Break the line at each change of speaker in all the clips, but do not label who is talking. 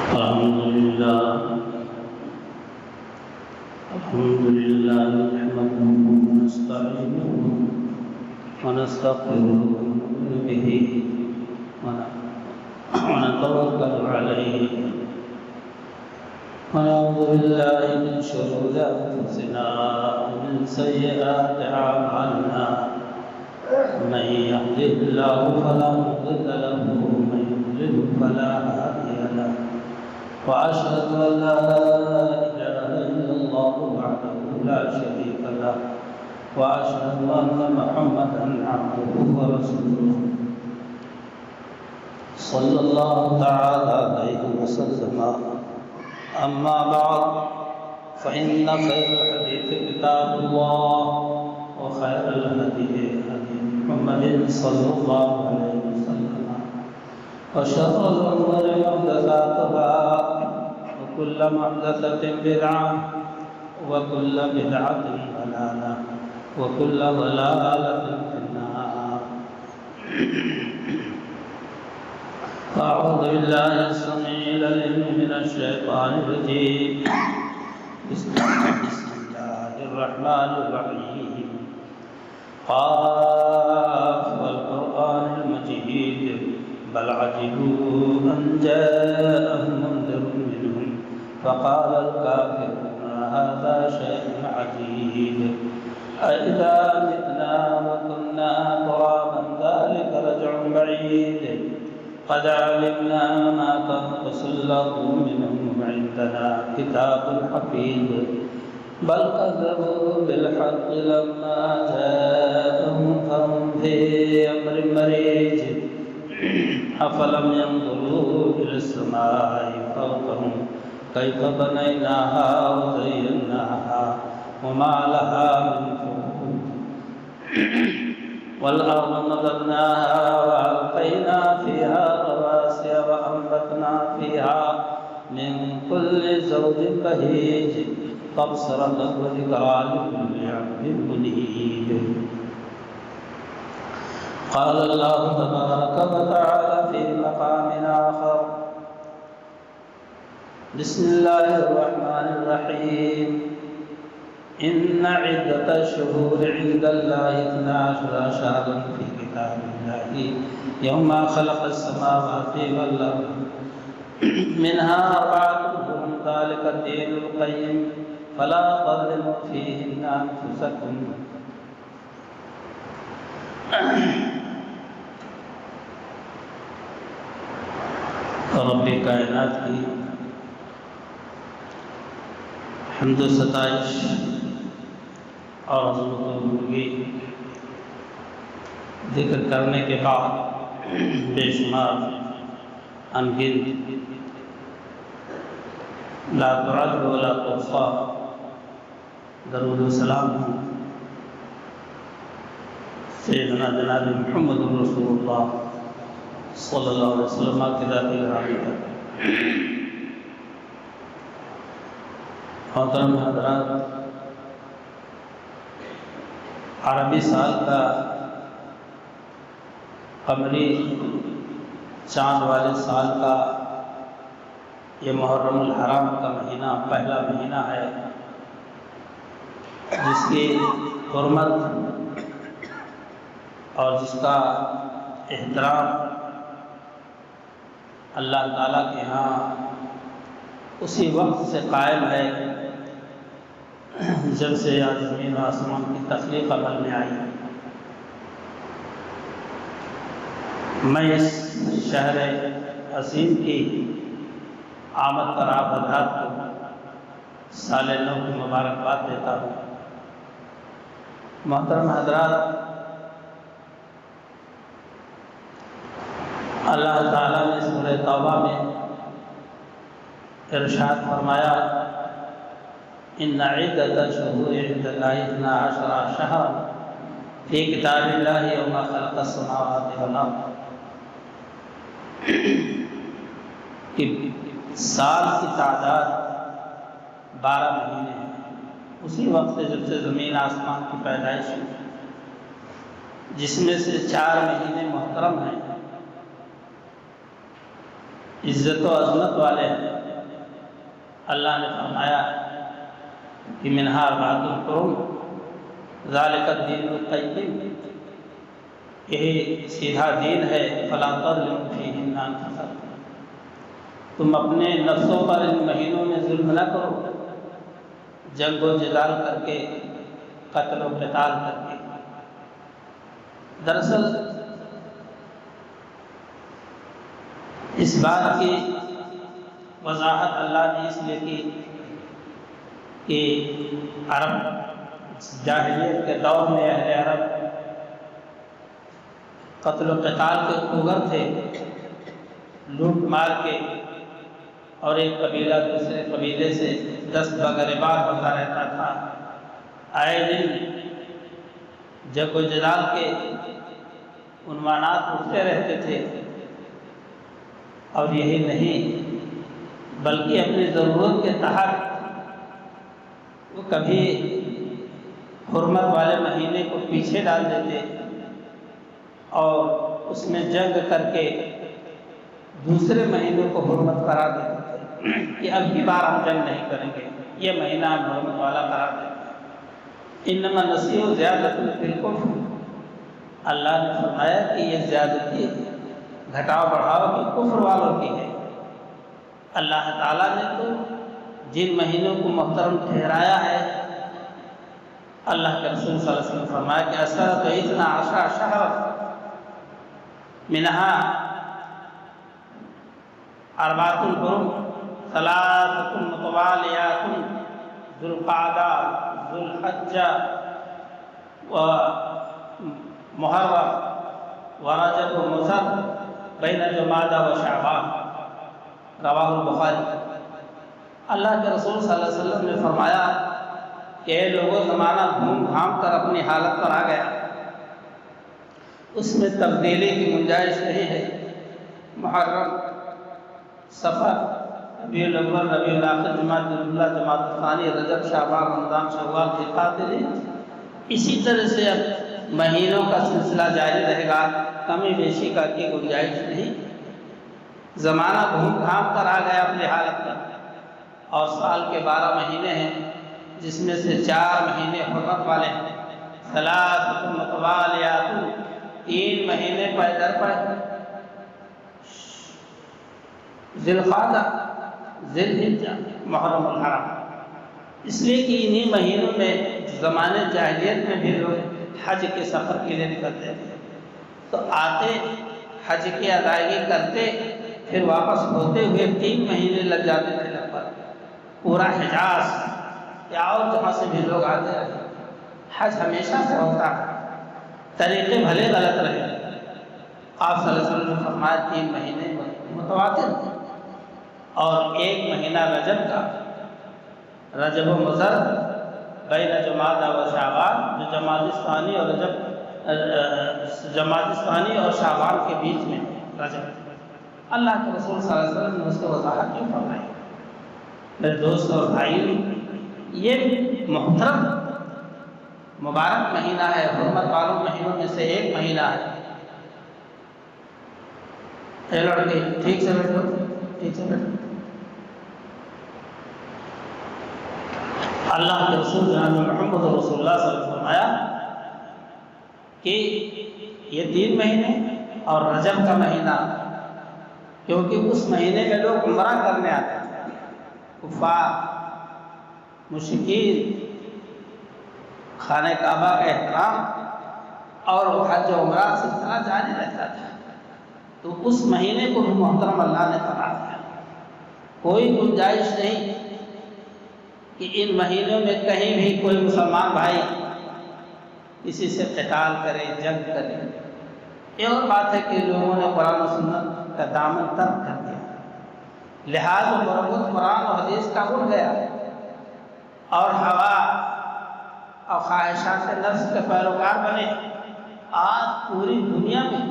الحمد لله نحمده ونستعينه ونستغفره به ونتوكل عليه ونعوذ بالله من شرور أنفسنا ومن سيئات أعمالنا من يهده الله فلا مضل له ومن يضلل فلا هادي له وأشهد أن لا إله إلا الله وحده لا شريك له وأشهد أن محمدا عبده ورسوله صلى الله تعالى عليه وسلم. أما بعد فإن خير الحديث كتاب الله وخير الهدي هدي محمد صلى الله عليه وسلم وشر الأمور محدثاتها وكل محدثة بدعة وكل بدعة ضلالة وكل ضلالة في النار. أعوذ بالله السميع العليم من الشيطان الرجيم. بسم الله الرحمن الرحيم. قاف والقرآن المجيد بل عجبوا أن جاءهم منذر منهم فقال الكافرون هذا شيء عجيب أإذا متنا وكنا ترابا ذلك رجع بعيد قد علمنا ما تنقص الأرض منهم عندنا كتاب حفيظ بل كذبوا بالحق لما جاءهم فهم في أمر مريج أفلم ينظروا إلى السماء فوقهم كيف بنيناها وزيناها وما لها من فروج والأرض مددناها وألقينا فيها رواسي وأنبتنا فيها من كل زوج بهيج تبصرة وذكرى لكل عبد منيب. قال الله تبارك وتعالى في مقام آخر. بسم الله الرحمن الرحيم. إن عدة الشهور عند الله 12 شهرا في كتاب الله يوم خلق السماوات والأرض منها 4 حرم ذلك الدين القيم فلا تظلموا فيهن أنفسكم. رب کائنات کی حمد و ستائش اور عظمت و بزرگی ذکر کرنے کے بعد بے شمار انگنت لا تعد ولا تحصى درود و سلام سیدنا جناب محمد رسول اللہ صلی اللہ علیہ وسلم کی ذات گرامی پر. محترم حضرات، عربی سال کا قمری چاند والے سال کا یہ محرم الحرام کا مہینہ پہلا مہینہ ہے جس کی حرمت اور جس کا احترام اللہ تعالیٰ کے ہاں اسی وقت سے قائم ہے جب سے زمین و آسمان کی تخلیق عمل میں آئی. میں اس شہر عظیم کی آمد پر آپ حضرات کو سال نو کی مبارکباد دیتا ہوں. محترم حضرات، اللہ تعالیٰ نے سورہ توبہ میں ارشاد فرمایا ان عدۃ الشہور عند اللہ 12 شہرا فی کتاب اللہ یوم خلق السماوات والارض کہ سال کی تعداد 12 مہینے ہیں اسی وقت سے جب سے زمین آسمان کی پیدائش ہوئی، جس میں سے 4 مہینے محترم ہیں عزت و عظمت والے ہیں۔ اللہ نے فرمایا کہ منہا اربعۃ حرم ذالک الدین القیم، یہی سیدھا دین ہے، فلا تظلموا فیہن انفسکم، تم اپنے نفسوں پر ان مہینوں میں ظلم نہ کرو، جنگ و جدال کر کے، قتل و قتال کر کے۔ دراصل اس بات کی وضاحت اللہ نے اس لیے کی کہ عرب جاہلیت کے دور میں اہل عرب قتل و قتال کے خوگر تھے، لوٹ مار کے، اور ایک قبیلہ دوسرے قبیلے سے دست بگریبان ہوتا رہتا تھا۔ آئے دن جنگ و جدال کے عنوانات اٹھتے رہتے تھے، اور یہی نہیں بلکہ اپنی ضرورت کے تحت وہ کبھی حرمت والے مہینے کو پیچھے ڈال دیتے اور اس میں جنگ کر کے دوسرے مہینوں کو حرمت قرار دیتے تھے کہ اب کی بار ہم جنگ نہیں کریں گے، یہ مہینہ ہم حرمت والا قرار دیتے ہیں۔ انما النسیء زیادۃ فی الکفر، اللہ نے فرمایا کہ یہ زیادتی گھٹاؤ بڑھاؤ کی کفر والوں کی ہے۔ اللہ تعالیٰ نے تو جن مہینوں کو محترم ٹھہرایا ہے، اللہ کے رسول صلی اللہ علیہ وسلم فرمایا کہ اسرۃ 12 شہر منہا اربعۃ حرم ثلاثۃ متوالیات ذو القعدہ ذو الحجہ محرم ورجب ومضر بین جمادی و شعبان، رواہ البخاری۔ اللہ کے رسول صلی اللہ علیہ وسلم نے فرمایا کہ اے لوگوں، زمانہ گھوم گھام کر اپنی حالت پر آ گیا، اس میں تبدیلی کی گنجائش نہیں ہے۔ محرم، صفر، ربیع الاول، ربیع الاخر، جمادی الاولیٰ، جمادی الثانی، رجب، شعبان، رمضان، شوال، ذوالقعدہ، اسی طرح سے اب مہینوں کا سلسلہ جاری رہے گا، کمی بیشی کا کی گنجائش نہیں۔ زمانہ گھوم گھام کر آ گیا اپنی حالت پر، اور سال کے 12 مہینے ہیں، جس میں سے 4 مہینے حرمت والے ہیں۔ ثلاثۃ متوالیات، 3 مہینے پے در پے، ذی القعدہ، ذی الحجہ، محرم الحرم۔ اس لیے کہ انہی مہینوں میں زمانے جاہلیت میں بھی لوگ حج کے سفر کے لیے نکلتے تھے، تو آتے حج کی ادائیگی کرتے، پھر واپس ہوتے ہوئے 3 مہینے لگ جاتے تھے لگ بھگ۔ پورا حجاز یا اور جہاں سے بھی لوگ آتے رہے، حج ہمیشہ سے ہوتا ہے، طریقے بھلے غلط رہے۔ آپ صلی اللہ علیہ وسلم نے فرمایا 3 مہینے متواتر تھے، اور 1 مہینہ رجب کا، رجب و مضر بین جمادی و شعبان، جو جمادی ثانی اور جمادی ثانی اور شعبان کے بیچ میں رجب۔ اللہ کے رسول صلی اللہ علیہ وسلم نے اس کو وضاحت کیوں فرمائی؟ میرے دوست اور بھائی، یہ محترم مبارک مہینہ ہے، حرمت والوں مہینوں میں سے ایک مہینہ ہے۔ اے لڑکے ٹھیک سے بیٹھو، ٹھیک سے بیٹھو۔ اللہ کے رسول جناب محمد رسول اللہ صلی اللہ علیہ وسلم نے فرمایا کہ یہ 3 مہینے اور رجب کا مہینہ، کیونکہ اس مہینے میں لوگ عمرہ کرنے آتے ہیں، کفار، مشرکین، خانہ کعبہ کا احترام اور حج و عمرہ سلسلہ جاری رہتا تھا، تو اس مہینے کو بھی محترم اللہ نے قرار دیا۔ کوئی گنجائش نہیں کہ ان مہینوں میں کہیں بھی کوئی مسلمان بھائی کسی سے قتال کرے، جنگ کرے۔ یہ اور بات ہے کہ لوگوں نے قرآن و سنت کا دامن ترک کر دیا، لحاظ و مربوط قرآن و حدیث کا اڑ گیا، اور ہوا اور خواہشات نفس کے پیروکار بنے۔ آج پوری دنیا میں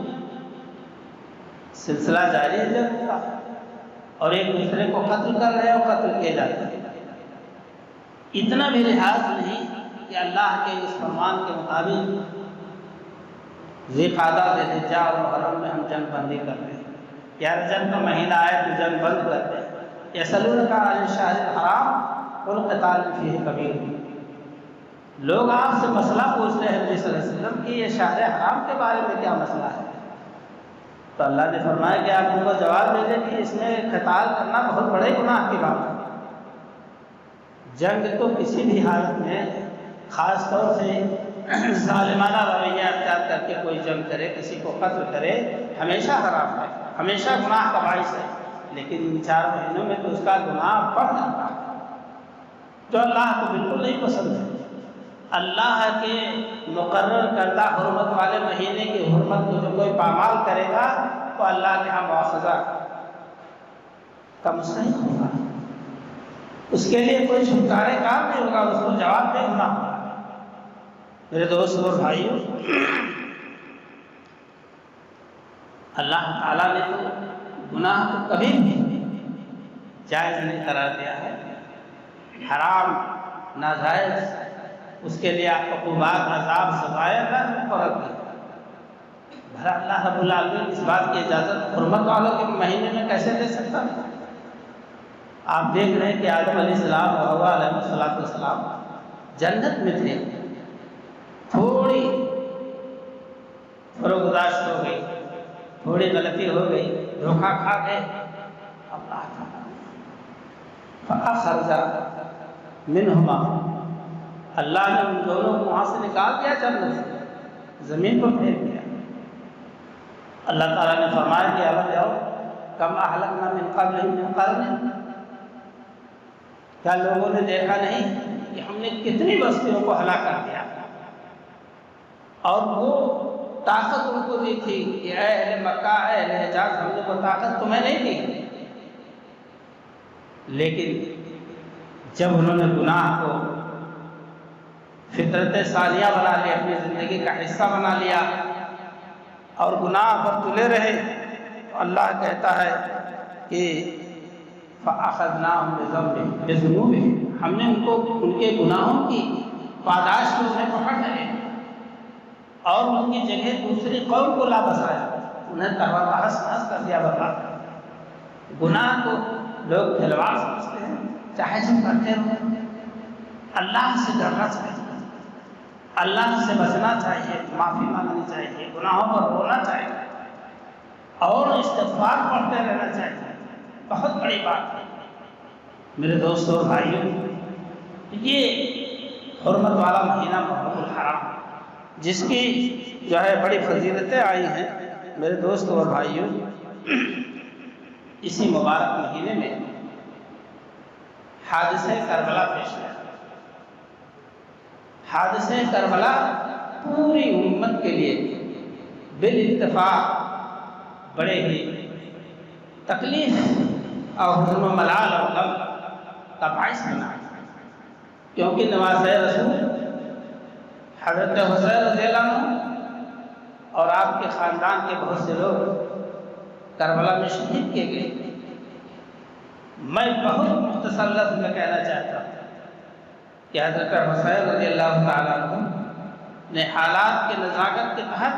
سلسلہ جاری ہے جنگ کا، اور ایک دوسرے کو قتل کر رہے ہیں اور قتل کیے جاتے ہیں۔ اتنا بھی لحاظ نہیں کہ اللہ کے اس فرمان کے مطابق ذی قعدہ ذی الحجہ اور محرم میں ہم جنگ بندی کر رہے ہیں۔ یا رجب کا مہینہ آئے تو جنگ بند کر دے۔ یسألونک عن الشہر الحرام قل قتال فیہ کبیر، لوگ آپ سے مسئلہ پوچھ رہے ہیں نبی صلی اللہ علیہ وسلم کہ یہ شہر حرام کے بارے میں کیا مسئلہ ہے، تو اللہ نے فرمایا کہ آپ ان کو جواب دے دیں کہ اس میں قتال کرنا بہت بڑے گناہ کی بات ہے۔ جنگ تو کسی بھی حالت میں، خاص طور سے ظالمانہ رویہ اختیار کر کے کوئی جنگ کرے، کسی کو قتل کرے، ہمیشہ حرام ہے، ہمیشہ گناہ کا باعث ہے، لیکن ان 4 مہینوں میں تو اس کا گناہ بڑھ جاتا ہے، جو اللہ کو بالکل نہیں پسند ہے۔ اللہ کے مقرر کردہ حرمت والے مہینے کی حرمت کو جو کوئی پامال کرے گا تو اللہ کے ہاں مواخذہ کا مستحق ہوگا، اس کے لیے کوئی چھٹکارے کام نہیں ہوگا، اس کو جواب دے ہونا ہوگا۔ میرے دوست اور بھائیوں، اللہ تعالیٰ نے تو گناہ کو کبھی بھی جائز نہیں قرار دیا ہے، حرام ناجائز، اس کے لیے عقوبات، عذاب، سزائیں فرق ہے۔ بھلا اللہ رب العالمین اس بات کی اجازت حرمت والوں کے مہینے میں کیسے دے سکتا ہے؟ آپ دیکھ رہے ہیں کہ آدم علیہ السلام اور حوا علیہ السلام جنت میں تھے، تھوڑی فروگزاشت ہو گئی، تھوڑی غلطی ہو گئی، دھوکہ کھا گئے، اللہ تعالیٰ فأخرج منہما، اللہ نے ان دونوں کو وہاں سے نکال دیا، جنت سے زمین پر پھینک دیا۔ اللہ تعالیٰ نے فرمایا کہ الم یروا کم اہلکنا من قبلہم من قرن، کیا لوگوں نے دیکھا نہیں کہ ہم نے کتنی بستیوں کو ہلاک کر دیا، اور وہ طاقت ان کو دی تھی کہ اے اہل مکہ، اے اہل حجاز، ہم نے وہ طاقت تمہیں نہیں دی، لیکن جب انہوں نے گناہ کو فطرت ثانیہ بنا لیا، اپنی زندگی کا حصہ بنا لیا اور گناہ پر تلے رہے، تو اللہ کہتا ہے کہ فَأَخَذْنَاهُمْ بِذُنُوبِهِمْ، ہم نے ان کو ان کے گناہوں کی پاداش میں انہیں پکڑ لے اور ان کی جگہ دوسری قوم کو لا بسایا، انہیں تحس نحس کر دیا۔ برباد گناہ کو لوگ کھلواڑ سمجھتے ہیں، چاہے جو کرتے رہو، اللہ سے ڈرنا چاہیے، اللہ سے بچنا چاہیے، معافی مانگنی چاہیے، گناہوں پر رونا چاہیے اور استغفار پڑھتے رہنا چاہیے، بہت بڑی بات ہے۔ میرے دوستوں اور بھائیوں، یہ حرمت والا مہینہ محرم الحرام، جس کی جو ہے بڑی فضیلتیں آئی ہیں، میرے دوستوں اور بھائیوں، اسی مبارک مہینے میں حادثہ کربلا پیش آیا۔ حادثہ کربلا پوری امت کے لیے بالاتفاق بڑے ہی تکلیف اور حزن و ملال اور غم کا باعث بنا، کیونکہ نواسۂ رسول حضرت حسین رضی اللہ عنہ اور آپ کے خاندان کے بہت سے لوگ کربلا میں شہید کیے گئے۔ میں بہت مختصر لفظ میں کہنا چاہتا ہوں کہ حضرت حسین رضی اللہ تعالیٰ عنہ نے حالات کے نزاکت کے تحت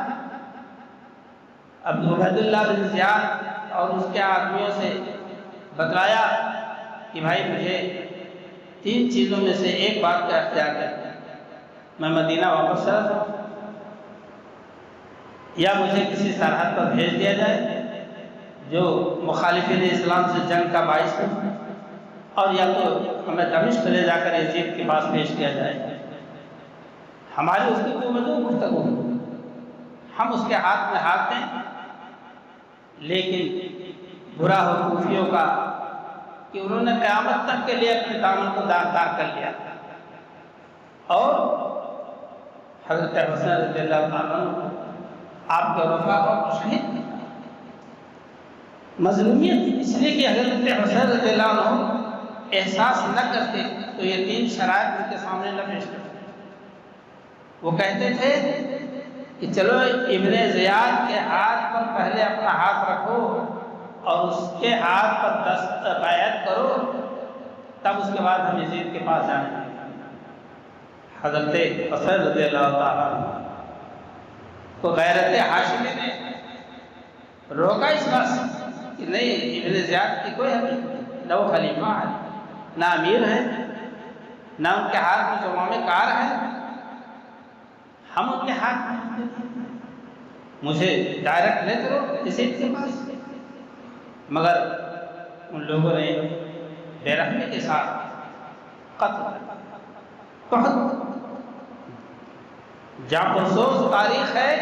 عبید اللہ بن زیاد اور اس کے آدمیوں سے بتلایا کہ بھائی مجھے 3 چیزوں میں سے ایک بات کا اختیار کرنا ہے، میں مدینہ واپس چلا جاؤں، یا مجھے کسی سرحد پر بھیج دیا جائے جو مخالفین اسلام سے جنگ کا باعث ہو، اور یا تو ہمیں دمشق لے جا کر یزید کے پاس پیش کیا جائے۔ ہماری اس کی کوئی مدعو گفتگو، ہم اس کے ہاتھ میں ہاتھ دیں، لیکن برا ہو کوفیوں کا کہ انہوں نے قیامت تک کے لیے اپنے دامن کو داغدار کر لیا، اور حضرت حسین رضی اللہ عنہ آپ کے وفا کو شہید کیا۔ مظلومیت اس لیے کہ حضرت حسین رضی اللہ عنہ احساس نہ کرتے تو یہ 3 شرائط ان کے سامنے نہ پیش کرتے۔ وہ کہتے تھے کہ چلو ابن زیاد کے ہاتھ پر پہلے اپنا ہاتھ رکھو اور اس کے ہاتھ پر بیعت کرو، تب اس کے بعد ہم یزید کے پاس جائیں گے۔ حضرت حسین رضی اللہ تعالیٰ عنہ کو غیرت ہاشمی نے روکا اس بات سے کہ نہیں، ابن زیاد کی کوئی حقیقت نہیں، نہ وہ خلیفہ ہے، نہ امیر ہے، نہ ان کے ہاتھ میں زمام کار ہے، ہم ان کے ہاتھ میں مجھے ڈائریکٹ لے کرو کسی کے پاس، مگر ان لوگوں نے بے رحمی کے ساتھ قتل، بہت جانبرسوز تاریخ ہے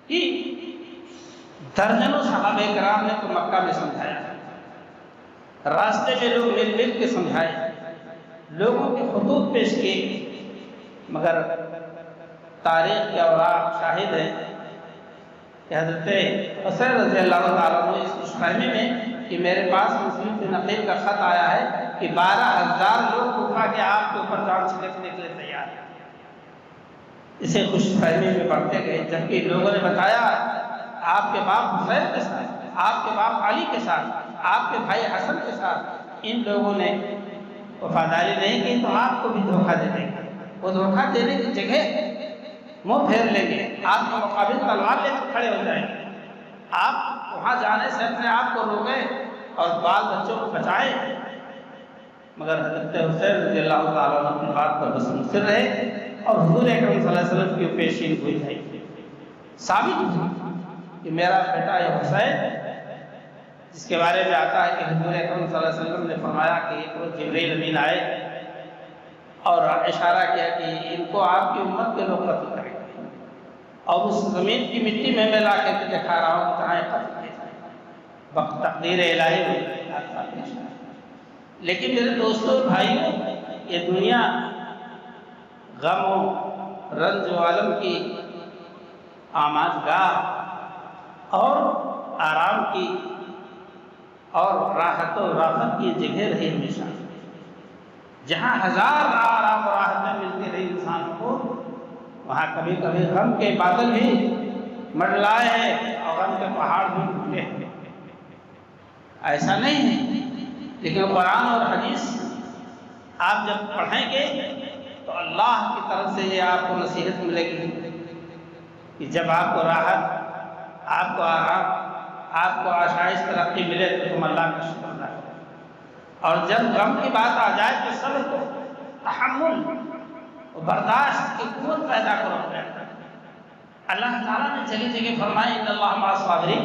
کہ درجنوں صحابہ کرام نے تو مکہ میں سمجھایا، راستے میں لوگ مل مل کے سمجھائے، لوگوں کے خطوط پیش کیے، مگر تاریخ کے اوراق شاہد ہے کہ حضرت حسین رضی اللہ تعالیٰ عنہ اس خوشفہمی میں کہ میرے پاس مسلم سے نقیل کا خط آیا ہے کہ 12,000 لوگ کوفہ کے آپ کے اوپر جان چھڑکنے کے لیے تیار ہیں، اسے خوش فہمی میں پڑھتے گئے، جبکہ لوگوں نے بتایا آپ کے باپ حسین کے ساتھ، آپ کے باپ علی کے ساتھ، آپ کے بھائی حسن کے ساتھ ان لوگوں نے وفاداری نہیں کی تو آپ کو بھی دھوکہ دے دیں گے، وہ دھوکہ دینے کی جگہ منہ پھیر لیں گے، آپ کے مقابل تلوار لے کر کھڑے ہو جائیں گے، آپ وہاں جانے سے اپنے آپ کو روکیں اور بال بچوں کو بچائیں، مگر حضرت حسین رضی اللہ تعالیٰ عنہ کی بات پر بس مصر رہے اور حضور اکرم صلی اللہ علیہ وسلم کی پیشین ہوئی ہے، ثابت ہوئی کہ میرا بیٹا یہ حسین، جس کے بارے میں آتا ہے کہ حضور اکرم صلی اللہ علیہ وسلم نے فرمایا کہ ایک روز جبریل امین آئے اور اشارہ کیا کہ ان کو آپ کی امت کے لوگ قتل کریں گے، اور اس زمین کی مٹی میں لا کے دکھا رہا ہوں کہ کہاں قتل کیے جائیں، وقت تقدیر الہی ہوئی۔ لیکن میرے دوستوں اور بھائیوں، یہ دنیا غم و رنج و علم کی آماجگاہ اور آرام کی اور راحت و رافت کی جگہ رہی ہمیشہ، جہاں ہزار آرام و راحتیں ملتی رہی انسان کو، وہاں کبھی کبھی غم کے بادل بھی منڈلائے ہیں اور غم کے پہاڑ بھی ٹوٹے ہیں، ایسا نہیں ہے۔ لیکن قرآن اور حدیث آپ جب پڑھیں گے تو اللہ کی طرف سے یہ آپ کو نصیحت ملے گی کہ جب آپ کو راحت، آپ کو آرام، آپ کو آشائش ترقی ملے تو تم اللہ کا شکر ادا کرو، اور جب غم کی بات آ جائے تو صبر کو، تحمل و برداشت کی قوت پیدا کرو اپنے اندر۔ اللہ تعالیٰ نے جگہ جگہ فرمایا ان اللہ مع الصابرین،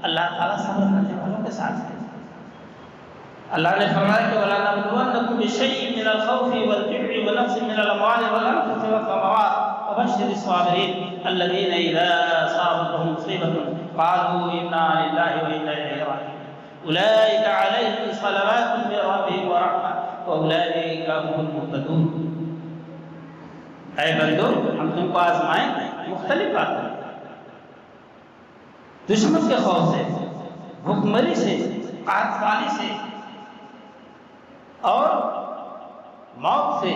اللہ تعالیٰ صبر کرنے والوں کے ساتھ ہے۔ اللہ نے فرمایا کہ وَلَنَبْلُوَنَّكُم بِشَيْءٍ مِّنَ الْخَوْفِ وَالْجُوعِ وَنَقْصٍ مِّنَ الْأَمْوَالِ وَالْأَنفُسِ وَالثَّمَرَاتِ وَبَشِّرِ الصَّابِرِينَ الَّذِينَ إِذَا أَصَابَتْهُم مُّصِيبَةٌ قَالُوا إِنَّا لِلَّهِ وَإِنَّا إِلَيْهِ رَاجِعُونَ أُولَٰئِكَ عَلَيْهِمْ صَلَوَاتٌ مِّن رَّبِّهِمْ وَرَحْمَةٌ وَأُولَٰئِكَ هُمُ الْمُهْتَدُونَ۔ اے بندو، ہم تم کو آزمائیں گے مختلف باتیں، دشمن کے خوف سے، بھوکمری سے، قحط سالی سے اور موت سے،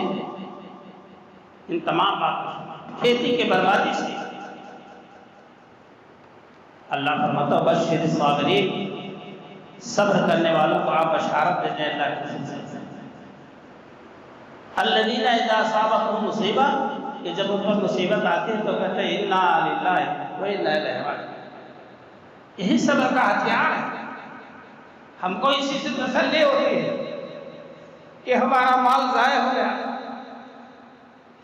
ان تمام باتوں سے، کھیتی کے بربادی سے۔ اللہ فرماتا ہے بشر الصابرین، صبر کرنے والوں کو آپ بشارت دے دیں اللہ کی طرف سے۔ الذین اذا اصابتهم مصیبہ، کہ جب ان پر مصیبت آتی ہے تو کہتے ہیں انا للہ و انا الیہ راجعون۔ یہی صبر کا ہتھیار ہے۔ ہم کو اسی سے تسلی ہوتی ہے کہ ہمارا مال ضائع ہو گیا،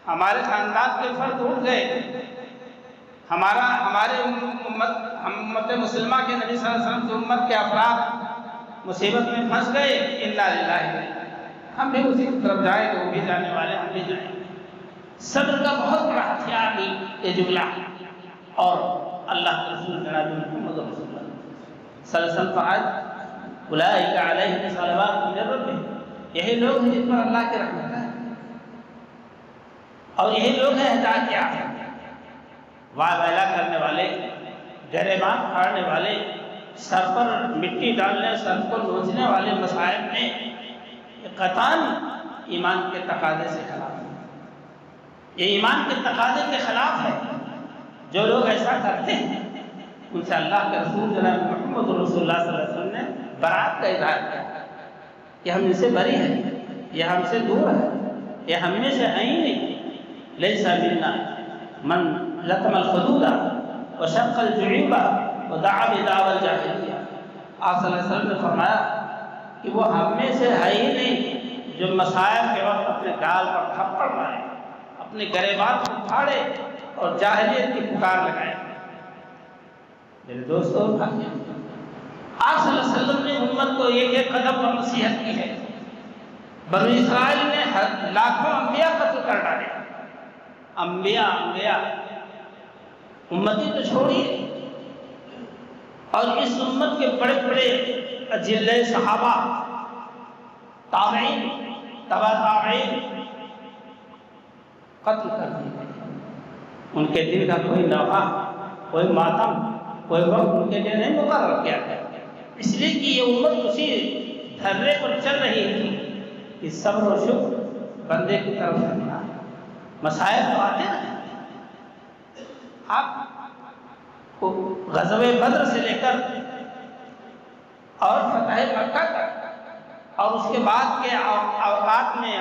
ہمارے خاندان کے فرد اٹھ گئے، ہمارے امت مسلمہ کے نبی صلی اللہ علیہ وسلم کی امت کے افراد مصیبت میں پھنس گئے، انا للہ، ہم بھی اسی کی طرف جائیں تو وہ بھی جانے والے، ہم بھی جائیں۔ صبر کا بہت بڑا ہتھیار بھی یہ جملہ، اور اللہ کے رسول جناب محمد رسول اللہ صلی اللہ علیہ وسلم فرمایا اولئک علیہم صلوات من ربہم، یہی لوگ ہیں جن پر اللہ کی رحمت ہے، اور یہی لوگ ہیں ہدایت یافتہ، واہ ویلا کرنے والے، گریبان پھاڑنے والے، سر پر مٹی ڈالنے، سر کو نوچنے والے مصائب میں قطعاً ایمان کے تقاضے سے خلاف ہے۔ یہ ایمان کے تقاضے کے خلاف ہے۔ جو لوگ ایسا کرتے ہیں ان سے اللہ کے رسول جناب محمد رسول اللہ صلی اللہ علیہ وسلم نے برات کا اظہار کیا کہ ہم ان سے بری ہیں، یہ ہم سے دور ہے، یہ ہم میں سے ہیں ہی نہیں۔ لیس منا من لطم الخدود وشق الجعوب ودعا بدعوى الجاہلیہ۔ آپ صلی اللہ علیہ وسلم نے فرمایا کہ وہ ہم میں سے ہے ہی نہیں جو مسائل کے وقت اپنے گال پر تھپڑ مارے، اپنے گریبان کو پھاڑے اور جاہلیت کی پکار لگائے۔ میرے دوستو بھائیو، آپ صلی اللہ علیہ وسلم نے امت کو ایک ایک قدم پر نصیحت کی ہے۔ بنو اسرائیل نے لاکھوں انبیاء قتل کر ڈالے، انبیاء امتی تو چھوڑیے، اور اس امت کے بڑے بڑے اجلے صحابہ، تابعین، تبع تابعین قتل کر دیے۔ ان کے دل کا کوئی نوحہ، کوئی ماتم، کوئی وقت ان کے لیے نہیں مقرر کیا گیا، اس لیے کہ یہ امت اسی دھرے پر چل رہی تھی کہ صبر و شکر بندے کی طرف سے ملا۔ مسائل تو آتے ہیں، آپ کو غزوہ بدر سے لے کر اور فتح مکہ تک اور اس کے بعد کے اوقات میں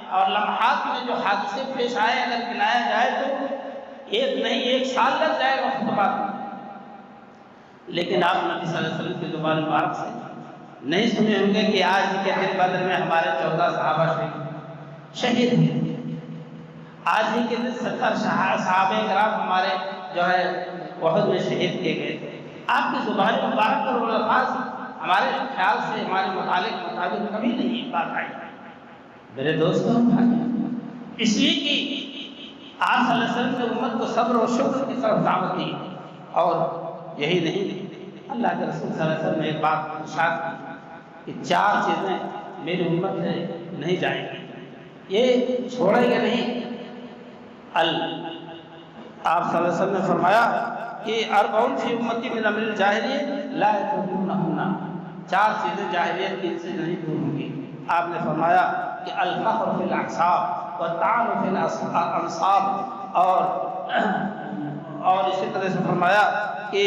اور لمحات میں جو حادثے پیش آئے، اگر گنایا جائے تو ایک نہیں ایک سال لگ جائے گا خطبات میں۔ لیکن آپ نبی صلی اللہ علیہ وسلم کی زبان مبارک سے نہیں سنے ہوں گے کہ آج کے دن بدر میں ہمارے 14 صحابہ شہید ہوئے، آج ہی کے دن 70 صحابہ کرام ہمارے جو ہے احد میں شہید کیے گئے تھے۔ آپ کی زبان مبارک پر وہ الفاظ ہمارے خیال سے، ہمارے مطابق کبھی نہیں بات آئی۔ میرے دوستوں اس لیے کہ آپ صلی اللہ علیہ وسلم نے امت کو صبر و شکر کی طرف دعوت دی، اور یہی نہیں، اللہ کے رسول صلی اللہ علیہ وسلم نے ایک بات ارشاد کی کہ 4 چیزیں میری امت سے نہیں جائیں گی، یہ چھوڑیں گے نہیں۔ آپ صلی اللہ علیہ وسلم نے فرمایا کہ اربعون فی امتی من امر الجاہلیہ لا یترکونہن، 4 چیزیں جاہلیت کی سے نہیں دور ہوں گی۔ آپ نے فرمایا کہ الفخر فی الاعصاب والطعن فی الانصاب، اور اسی طرح سے فرمایا کہ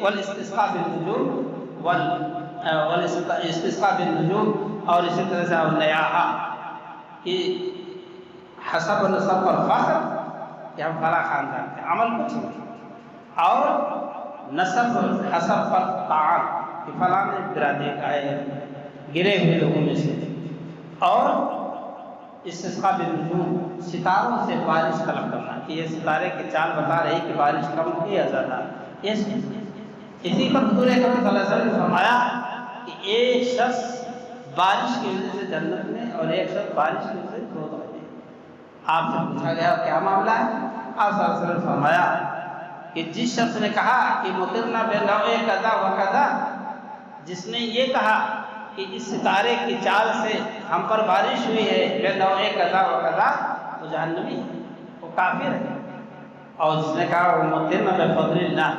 والاستسقاء بالنجوم والاستسقاء بالنجوم، اور اسی طرح سے النیاحہ کہ حسب نسب پر فخر کہ ہم فلاں خاندان کے، عمل کچھ نہیں، اور نسب حسب پر طعن کہ فلاں برادری کا ہے، گرے ہوئے لوگوں میں سے، اور استسقاء بالنجوم ستاروں سے بارش طلب کرنا کہ یہ ستارے کی چال بتا رہی کہ بارش کم ہوئی یا زیادہ۔ اسی پر حضور اکرم صلی اللہ علیہ وسلم نے فرمایا کہ ایک شخص بارش کی وجہ سے جنت میں اور ایک شخص بارش کی وجہ سے دوزخ میں۔ آپ سے پوچھا گیا کیا معاملہ ہے؟ آپ صلی اللہ علیہ وسلم نے فرمایا کہ جس شخص نے کہا کہ مطرنا بنوع کذا و کذا، جس نے یہ کہا کہ اس ستارے کی چال سے ہم پر بارش ہوئی ہے بنوع کذا و کذا، وہ جہنمی ہے، وہ کافر ہے۔ اور جس نے کہا وہ مطرنا بفضل اللہ،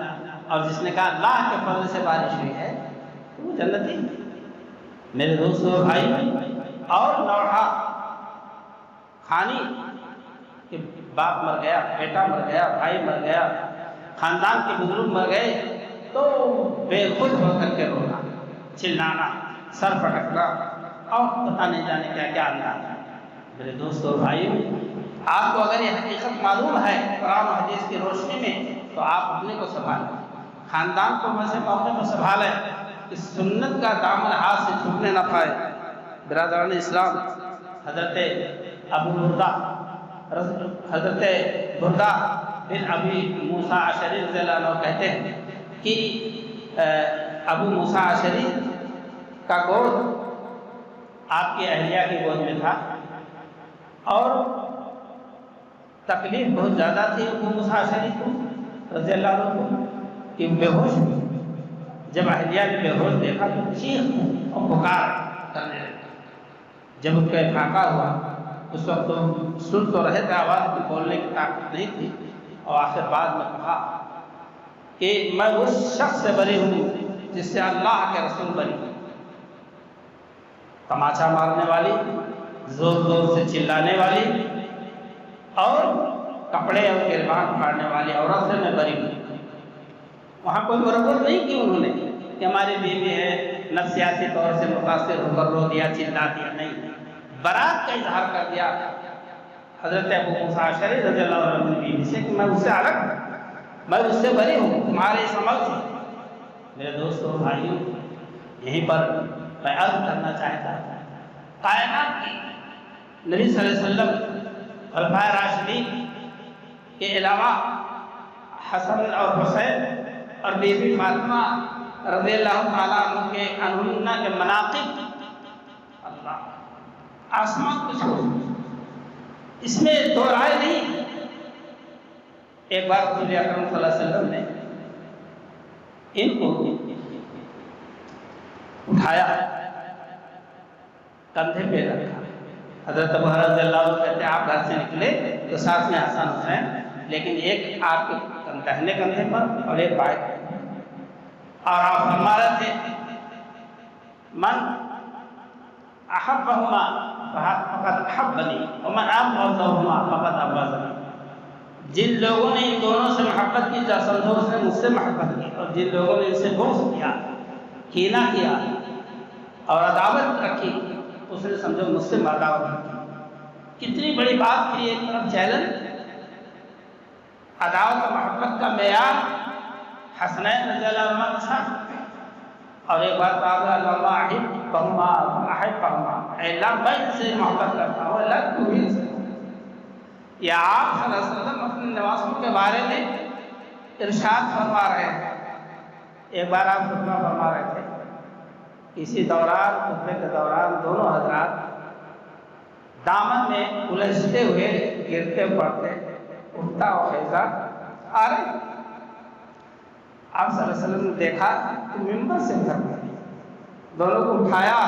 اور جس نے کہا اللہ کے فضل سے بارش ہوئی ہے، تو وہ جنتی۔ میرے دوستو بھائی، اور نوحہ خانی کہ باپ مر گیا، بیٹا مر گیا، بھائی مر گیا، خاندان کے بزرگ مر گئے تو بے خود ہو کر کے رونا، چلانا، سر پٹکنا، اور پتہ نہیں جانے کیا کیا انداز ہے۔ میرے دوستو بھائی، آپ کو اگر یہ حقیقت معلوم ہے قرآن و حدیث کی روشنی میں، تو آپ اپنے کو سنبھالیں، خاندان کو ویسے موقع پر سنبھالیں کہ سنت کا دامن ہاتھ سے چھوٹنے نہ پائے۔ برادران اسلام، حضرت بردہ بن ابی موسیٰ اشعری رضی اللہ عنہ کہتے ہیں کہ ابو موسیٰ اشعری کا گود آپ کی اہلیہ کی گود میں تھا، اور تکلیف بہت زیادہ تھی ابو موسیٰ اشعری کو رضی اللہ عنہ کو کہ بے ہوش ہوئی۔ جب اہلیہ نے بے ہوش دیکھا تو چیخ اور پکار کرنے لگے۔ جب اس کا افاقہ ہوا، اس وقت تو سن تو رہے تھے، آواز میں بولنے کی طاقت نہیں تھی، اور آخر بعد میں کہا کہ میں اس شخص سے بری ہوں جس سے اللہ کے رسول بری ہوں۔ تماچا مارنے والی، زور زور سے چلانے والی، اور کپڑے اور گریبان پھاڑنے والی عورت سے میں بری ہوں۔ وہاں کوئی برابر نہیں کی انہوں نے کہ ہماری بیوی ہے، نفسیاتی طور سے متاثر ہو کر رو دیا، چلا دیا، نہیں، برات کا اظہار کر دیا حضرت ابو موسیٰ اشعری رضی اللہ عنہ کی بیوی سے کہ میں اس سے الگ ہوں، میں اس سے بری ہوں تمہارے اس عمل سے۔ میرے دوستوں بھائیوں، یہیں پر میں عرض کرنا چاہتا ہوں، کائنات کی نبی صلی اللہ علیہ وسلم خلفائے راشدین کے علاوہ حسن اور حسین اور بی بی فاطمہ رضی اللہ تعالیٰ عنہ کے مناقب اللہ آسمان کو چھوڑ، اس میں دو رائے نہیں۔ ایک بار رسول اکرم صلی اللہ علیہ وسلم نے ان کو اٹھایا، کندھے پہ رکھا۔ حضرت ابو ہریرہ رضی اللہ عنہ کہتے ہیں آپ گھر سے نکلے تو ساتھ میں حسن حسین، لیکن ایک آپ کے داہنے کندھے پر اور ایک بائیں، اور آپ فرما رہے تھے من احبہما فقد احبنی ومن ابغضہما فقد ابغضنی۔ جن لوگوں نے ان دونوں سے محبت کی، سمجھو اس نے مجھ سے محبت کی، اور جن لوگوں نے ان سے بغض کیا، کینہ کیا اور عداوت رکھی، اس نے سمجھو مجھ سے عداوت رکھی۔ کتنی بڑی بات تھی، ایک طرف چیلنج، عداوت و محبت کا معیار حسنین رضی اللہ عنہ کے ساتھ، اور ایک بات اللہ احبہما احبہما، اے اللہ میں ان سے محبت کرتا ہوں، اللہ تو بھی ان سے۔ یا آپ صلی اللہ علیہ وسلم اپنے نواسوں کے بارے میں ارشاد فرما رہے ہیں۔ ایک بار آپ خطبہ فرما رہے تھے، اسی دوران خطبے کے دوران دونوں حضرات دامن میں الجھتے ہوئے گرتے پڑتے، اٹھتا اور خیزہ آ رہے۔ آپ صلی اللہ علیہ وسلم نے دیکھا کہ ممبر سے اتر گئے، دونوں کو اٹھایا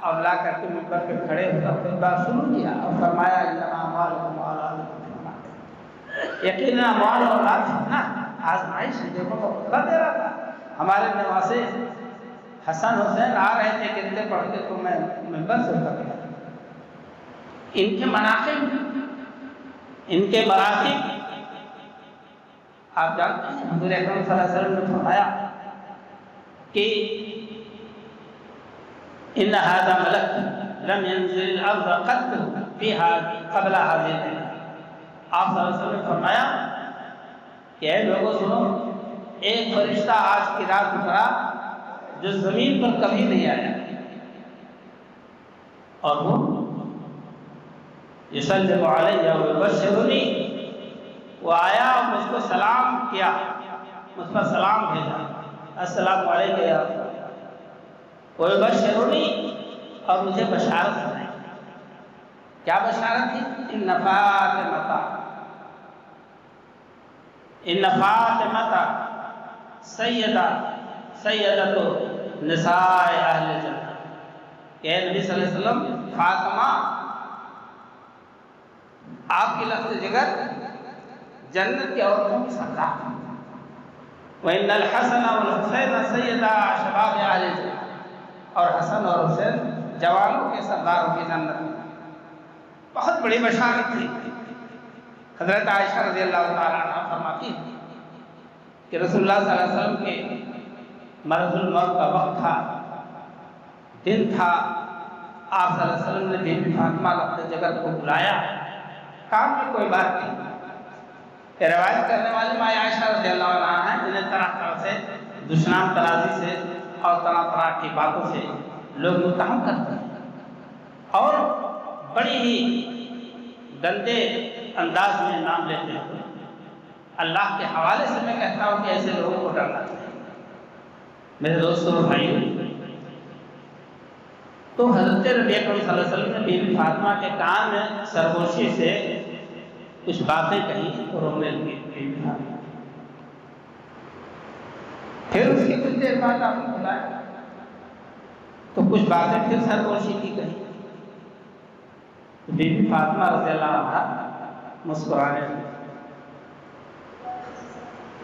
اور لا کر کے ممبر پہ کھڑے ہو کر خطبہ شروع کیا اور فرمایا انما اموالکم واولادکم فتنہ، یقینا اموال اور اولاد فتنہ، آزمائش ہے۔ دیکھو وہ خطبہ دے رہا تھا، ہمارے نواسے حسن حسین آ رہے تھے گرتے پڑتے تو میں ممبر سے اتر گیا۔ ان کے مناقب، ان کے مراتب آپ جانتے ہیں، حضور اکرم صلی اللہ علیہ وسلم نے فرمایا کہ ان هذا ملک لم ينزل الارض قط فيها قبل هذه الليله۔ آپ صلی اللہ علیہ وسلم نے فرمایا کہ اے لوگوں سنو، ایک فرشتہ آج کی رات اترا جو زمین پر کبھی نہیں آیا، اور وہ یسلم علی ویبشرنی، وہ آیا اور مجھ کو سلام کیا، مجھ پر سلام بھیجا، السلام علیکم یا رسول اللہ، ویبشرنی، اور مجھے بشارت سنائی۔ کیا بشارت تھی؟ ان فاطمہ سیدۃ نساء اہل جنہ، کہ نبی صلی اللہ علیہ وسلم فاطمہ آپ کی لفظ جگر جنت کی عورتوں کی سردار، وَإِنَّ الْحَسَنَ وَالْحُسَيْنَ سَيِّدَا شَبَابِ اہل جنہ، اور حسن اور حسین جوانوں کے سرداروں کی جنت میں۔ بہت بڑی بشارت تھی۔ حضرت عائشہ رضی اللہ تعالیٰ عنہ فرماتی ہے کہ رسول اللہ صلی اللہ علیہ وسلم کے مرض الموت کا وقت تھا، دن تھا، آپ صلی اللہ علیہ وسلم نے بی بی فاطمہ لفظ جگر کو بلایا، کام میں کوئی بات نہیں۔ یہ روایت کرنے والی ماں عائشہ رضی اللہ عنہ ہیں، جنہیں طرح طرح سے دشنام ترازی سے اور طرح طرح کی باتوں سے لوگ متہم کرتے ہیں اور بڑی ہی گندے انداز میں نام لیتے ہیں۔ اللہ کے حوالے سے میں کہتا ہوں کہ ایسے لوگوں کو ڈرنا چاہیے۔ میرے دوستوں اور بھائیوں، تو حضرت نبی اکرم صلی اللہ علیہ وسلم نے بی بی فاطمہ کے کان میں سرگوشی سے کچھ باتیں کہیں تو رونے لگی بی بی فاطمہ۔ پھر اس کی کچھ دیر بعد آپ نے بلایا تو کچھ باتیں پھر سرگوشی کی کہیں تو بی بی فاطمہ رضی اللہ عنہ مسکرانے لگی۔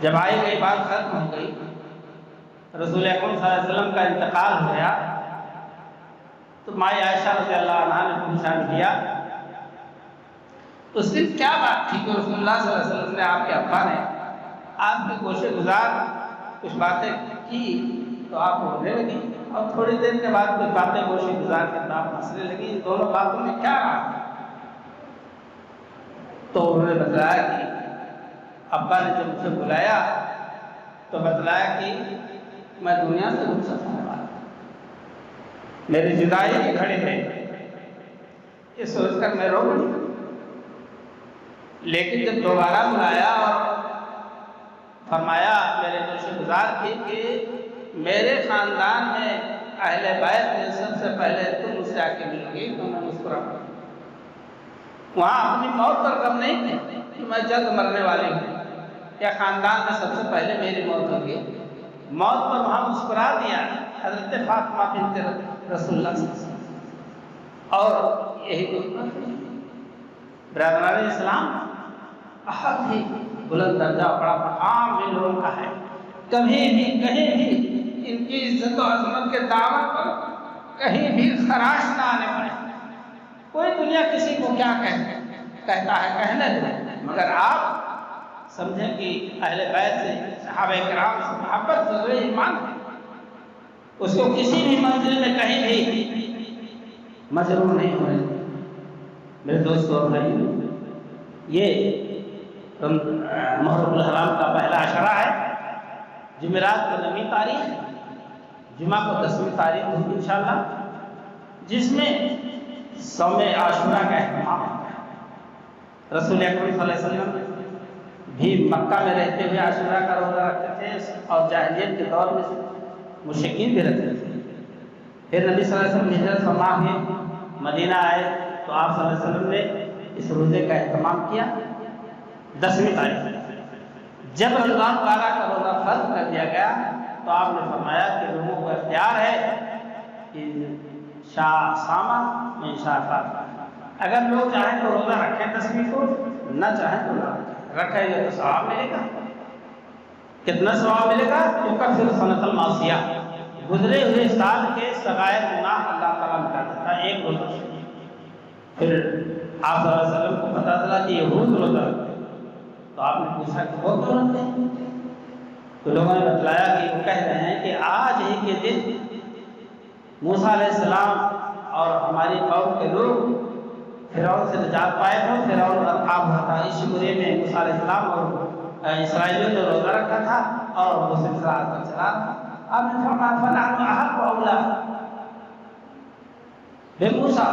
جب آئی گئی بات ختم ہو گئی، رسول اکرم صلی اللہ علیہ وسلم کا انتقال ہو گیا، تو ماں عائشہ رضی اللہ عنہ نے پوچھان کیا اس دن کیا بات تھی کہ رسول اللہ صلی اللہ علیہ وسلم نے، آپ کے ابا نے آپ کے گوشے گزار کچھ باتیں کی تو آپ رونے لگی، اور تھوڑی دیر کے بعد کچھ باتیں گوشے گزار کے آپ ہنسنے لگی، ان دونوں باتوں میں کیا رہا؟ تو انہوں نے بتلایا کہ ابا نے جب مجھے بلایا تو بتلایا کہ میں دنیا سے رخصت ہونے والا ہوں، میری جدائی کی گھڑی ہے، یہ سوچ کر میں رو گئی۔ لیکن جب دوبارہ بلایا اور فرمایا، میرے نوش گزار کی کہ میرے خاندان میں اہل بیت میں سب سے پہلے تم مجھ سے آ کے ملو گی، تو میں مسکرا پڑا۔ وہاں اپنی موت پر غم نہیں تھی کہ میں جلد مرنے والی ہوں یا خاندان میں سب سے پہلے میری موت ہوگی، موت پر وہاں مسکرا دیا حضرت فاطمہ بنت رسول اللہ صلی اللہ علیہ وسلم۔ اور یہی برادران اسلام بہت ہی بلند درجہ بڑا مقام ان لوگوں کا ہے، کبھی بھی کہیں بھی ان کی عزت و عظمت کے دعوت پر کہیں بھی خراش نہ آنے پڑے۔ کوئی دنیا کسی کو کیا کہتا ہے کہنے دے، مگر آپ سمجھیں کہ اہل بیت سے صحابہ کرام سے محبت جزو ایمان ہے، اس کو کسی بھی منزل میں کہیں بھی مجروح نہیں ہوئے۔ میرے دوستو اور بھائیو، یہ محرم الحرام کا پہلا عشرہ ہے، جمعرات کو 9ویں تاریخ، جمعہ کو 10ویں تاریخ ہوگی انشاءاللہ، جس میں صوم عاشورہ کا اہتمام ہے۔ رسول اکرم صلی اللہ علیہ وسلم بھی مکہ میں رہتے ہوئے عاشورہ کا روزہ رکھتے تھے، اور جاہلیت کے دور میں مشرکین بھی رکھتے تھے۔ پھر نبی صلی اللہ علیہ وسلم ہجرت فرما کے مدینہ آئے تو آپ صلی اللہ علیہ وسلم نے اس روزے کا اہتمام کیا 10ویں تاریخ۔ جب رمضان پارہ کا روزہ فرض کر دیا گیا تو آپ نے فرمایا کہ لوگوں کو اختیار ہے کہ شاہ سامہ میں شاہ فاطمہ، اگر لوگ چاہیں تو روزہ رکھیں 10ویں کو، نہ چاہیں تو نہ رکھیں گے تو ثواب ملے گا۔ کتنا ثواب ملے گا؟ یکفر سنۃ المعصیہ، گزرے ہوئے سال کے صغائر گناہ اللہ تعالیٰ مٹا دیتا ہے ایک روزہ۔ پھر آپ صلی اللہ علیہ وسلم کو پتہ چلا کہ یہود روزہ رکھتے ہیں، تو آپ نے پوچھا کہ وہ کیوں رکھتے ہیں؟ تو لوگوں نے بتلایا کہ وہ کہہ رہے ہیں کہ آج ہی کے دن موسیٰ علیہ السلام اور ہماری قوم کے لوگ فرعون سے نجات پائے تھے، فرعون غرقاب ہوا تھا، اس شکریہ میں موسیٰ علیہ السلام اور اسرائیلیوں نے روزہ رکھا تھا اور وہ سلسلہ آج تک چلا تھا۔ آپ نے فرمایا فنحن احق واولی بموسیٰ،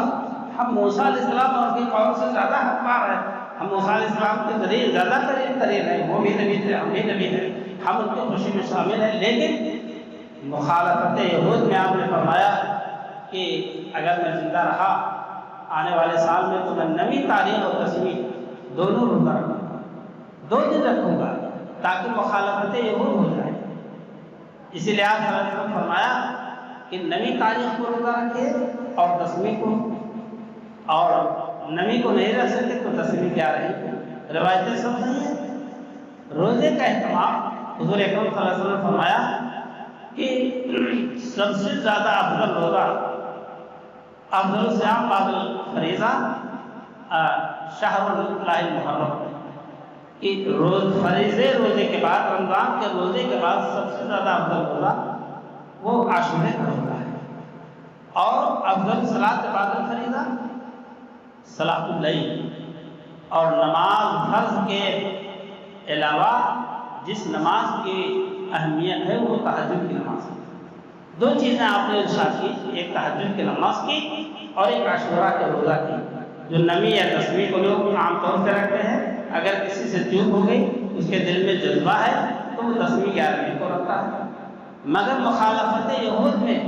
ہم موسیٰ علیہ السلام اور ان کی قوم سے زیادہ حقدار ہیں، ہم موسیٰ علیہ السلام کے ذریعے زیادہ قریب ہیں، وہ بھی نبی تھے ہم بھی نبی ہیں، ہم ان کی خوشی میں شامل ہیں۔ لیکن مخالفت یہود میں آپ نے فرمایا کہ اگر میں زندہ رہا آنے والے سال میں تو میں 9ویں تاریخ اور 10ویں دونوں روزہ رکھوں گا، 2 دن رکھوں گا تاکہ مخالفت یہود ہو جائے۔ اسی لیے آپ صلی اللہ علیہ وسلم فرمایا کہ 9ویں تاریخ کو روزہ رکھے اور 10ویں کو، اور 9ویں کو نہیں رکھ سکے تو 10ویں کیا رہی، روایتیں سب صحیح ہیں۔ روزے کا اہتمام حضور اکرم صلی اللہ علیہ وسلم نے فرمایا کہ سب سے زیادہ افضل روزہ، افضل صیام بعد الفریضہ شہر اللہ المحرم، کہ فریضے روزے کے بعد، رمضان کے روزے کے بعد سب سے زیادہ افضل روزہ وہ عاشورے کا روزہ ہے، اور افضل صلاۃ بعد الفریضہ صلاۃ اللیل، اور نماز فرض کے علاوہ جس نماز کی اہمیت ہے وہ تہجد کی نماز ہے۔ 2 چیزیں آپ نے ارشاد کی، ایک تہجد کی نماز کی اور ایک عاشورہ کے روزہ کی، جو 9ویں یا 10ویں کو لوگ عام طور سے رکھتے ہیں۔ اگر کسی سے چوک ہو گئی، اس کے دل میں جذبہ ہے تو وہ 10ویں 11ویں کو رکھتا ہے، مگر مخالفت یہود میں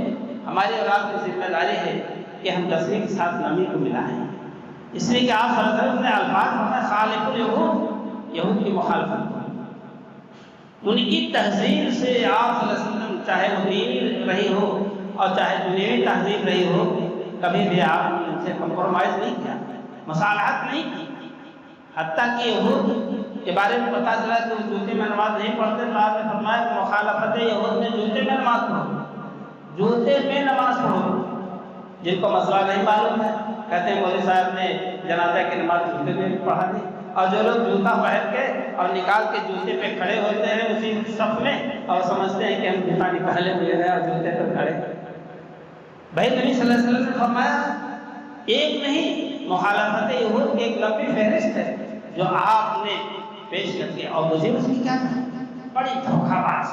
ہماری اولاد کی ذمہ داری ہے کہ ہم 10ویں کے ساتھ 9ویں کو ملائیں، اس لیے کہ آپ صلی اللہ علیہ وسلم نے الفاظ فرمائے خالف الیہود، یہود کی مخالفت، ان کی تہذیب سے آپ صلی اللہ علیہ وسلم چاہے وہ دینی رہی ہو اور چاہے دنیاوی تہذیب رہی ہو، کبھی بھی آپ نے ان سے کمپرومائز نہیں کیا، مصالحت نہیں کی۔ حتیٰ کہ یہود کے بارے میں پتہ چلا کہ وہ جوتے میں نماز نہیں پڑھتے تو آپ نے فرمایا کہ مخالفت یہود میں جوتے میں نماز پڑھو، جوتے میں نماز پڑھو۔ جن کو مسئلہ نہیں معلوم ہے کہتے ہیں مولوی صاحب نے جنازہ کی نماز جوتے میں پڑھا دی، اور جو لوگ جوتا پہن کے اور نکال کے جوتے پہ کھڑے ہوتے ہیں اسی صف میں اور سمجھتے ہیں کہ ہم جوتا نکالے ہوئے ہیں اور جوتے پہ کھڑے۔ بھائی نبی صلی اللہ علیہ وسلم نے فرمایا ایک نہیں، مخالفت یہود کی ایک لمبی فہرست ہے جو آپ نے پیش کر دیا، اور مجھے اس کی کیا تھا؟ بڑی دھوکہ باز،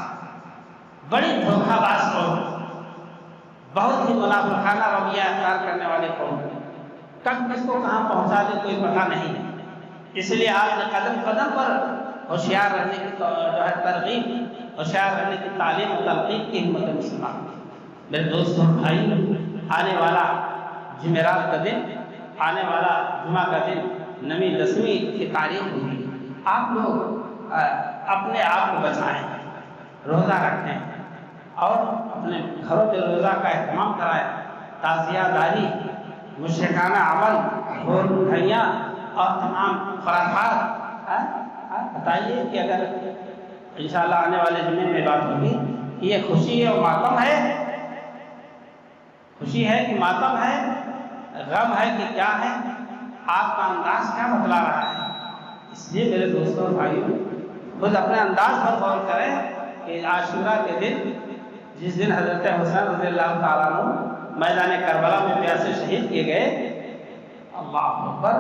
بڑی دھوکہ باز قوم، بہت ہی منافقانہ رویہ اختیار کرنے والے قوم، کب کس کو کہاں پہنچا دے کوئی پتہ نہیں۔ اس لیے آپ نے قدم قدم پر ہوشیار رہنے کی جو ہے ترغیب، ہوشیار رہنے کی تعلیم و تلقین کی ہمت مسلمان۔ میرے دوستوں بھائی، آنے والا جمعرات کا دن، آنے والا جمعہ کا دن، 9ویں 10ویں کی تاریخ ہوگی۔ آپ لوگ اپنے آپ کو بچائیں، روزہ رکھیں اور اپنے گھروں میں روزہ کا اہتمام کرائیں۔ تعزیہ داری، مشرکانہ عمل، بھول بھٹیاں اور تمام خرافات بتائیے کہ اگر انشاءاللہ آنے والے جمعے میں بات ہوگی کہ یہ خوشی ہے اور ماتم ہے، خوشی ہے کہ ماتم ہے، غم ہے کہ کیا ہے، آپ کا انداز کیا بتلا رہا ہے۔ اس لیے میرے دوستوں اور بھائیوں، خود اپنے انداز پر غور کریں کہ عاشورہ کے دن، جس دن حضرت حسین رضی اللہ تعالیٰ عنہ میدان کربلا میں پیاسے شہید کیے گئے، اللہ اکبر،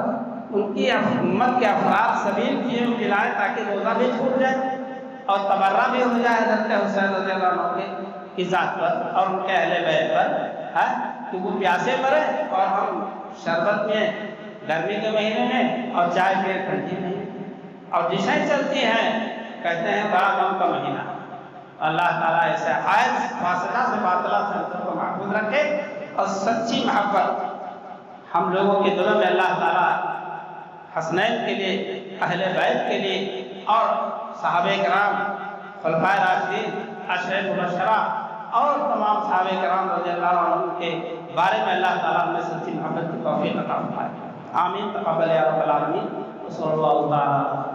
ان کی امت کے افراد سبیل کیے دلائیں تاکہ روزہ بھی چھوٹ جائے اور تبرہ بھی ہو جائے حضرت حسین رضی اللہ عنہ کی ذات پر اور ان کے اہل بیت پر، کہ وہ پیاسے مرے اور ہم شربت میں گرمی کے مہینے میں اور چائے پہ ٹھنڈی میں، اور ڈشیں چلتی ہیں، کہتے ہیں بڑا غم کا مہینہ۔ اللہ تعالیٰ ایسے حائز فاصلہ سے باطلہ سے ہم کو محفوظ رکھے اور سچی محبت ہم لوگوں کے دلوں میں اللہ تعالیٰ حسنین کے لیے، اہل بیت کے لیے اور صحابہ کرام، خلفائے راشدین، عشرہ مبشرہ اور تمام صحابہ کرام رضی اللہ عنہ کے بارے میں اللہ تعالیٰ ہمیں سچی محبت کی توفیق عطا فرمائے۔ آمین، تقبل یا رب العالمین، صلی اللہ تعالیٰ